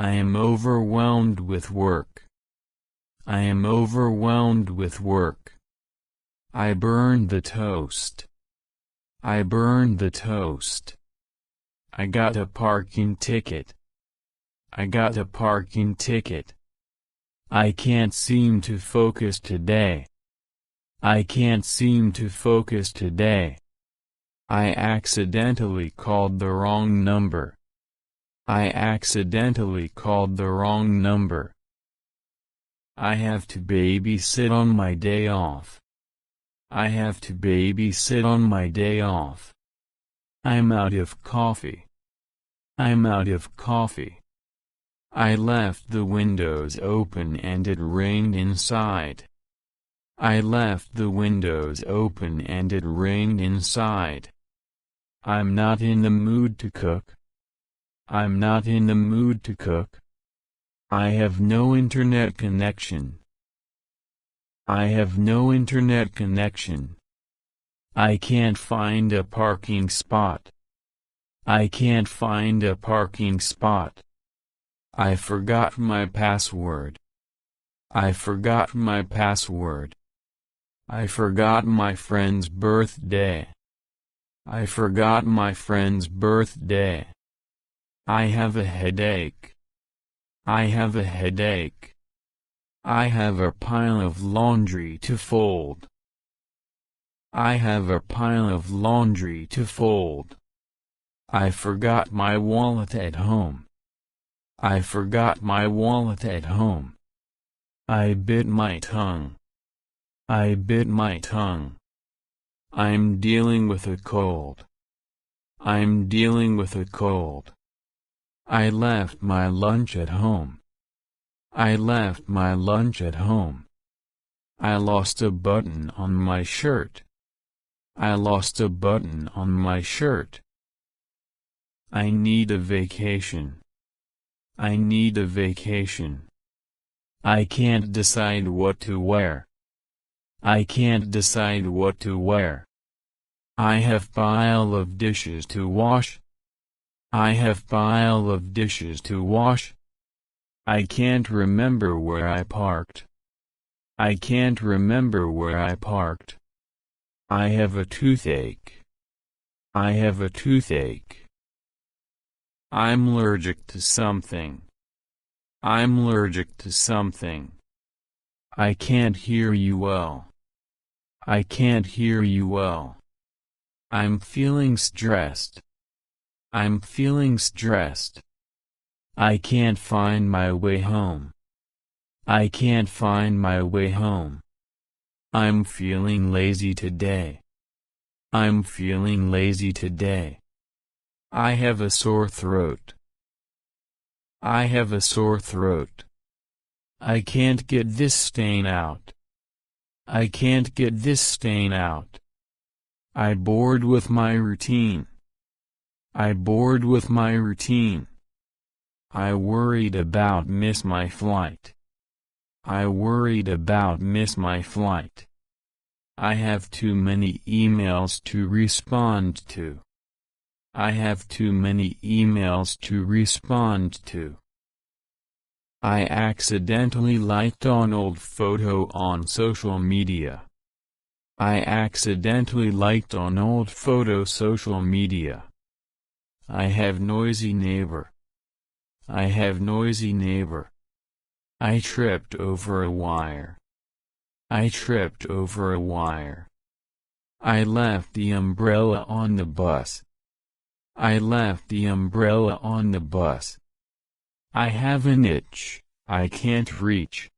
I am overwhelmed with work. I am overwhelmed with work. I burned the toast. I burned the toast. I got a parking ticket. I got a parking ticket. I can't seem to focus today. I can't seem to focus today. I accidentally called the wrong number. I accidentally called the wrong number. I have to babysit on my day off. I have to babysit on my day off. I'm out of coffee. I'm out of coffee. I left the windows open and it rained inside. I left the windows open and it rained inside. I'm not in the mood to cook. I'm not in the mood to cook. I have no internet connection. I have no internet connection. I can't find a parking spot. I can't find a parking spot. I forgot my password. I forgot my password. I forgot my friend's birthday. I forgot my friend's birthday. I have a headache. I have a headache. I have a pile of laundry to fold. I have a pile of laundry to fold. I forgot my wallet at home. I forgot my wallet at home. I bit my tongue. I bit my tongue. I'm dealing with a cold. I'm dealing with a cold. I left my lunch at home. I left my lunch at home. I lost a button on my shirt. I lost a button on my shirt. I need a vacation. I need a vacation. I can't decide what to wear. I can't decide what to wear. I have pile of dishes to wash. I have pile of dishes to wash. I can't remember where I parked. I can't remember where I parked. I have a toothache. I have a toothache. I'm allergic to something. I'm allergic to something. I can't hear you well. I can't hear you well. I'm feeling stressed. I'm feeling stressed. I can't find my way home. I can't find my way home. I'm feeling lazy today. I'm feeling lazy today. I have a sore throat. I have a sore throat. I can't get this stain out. I can't get this stain out. I bored with my routine. I bored with my routine. I worried about miss my flight. I worried about miss my flight. I have too many emails to respond to. I have too many emails to respond to. I accidentally liked an old photo on social media. I accidentally liked an old photo social media. I have noisy neighbor. I have noisy neighbor. I tripped over a wire. I tripped over a wire. I left the umbrella on the bus. I left the umbrella on the bus. I have an itch I can't reach.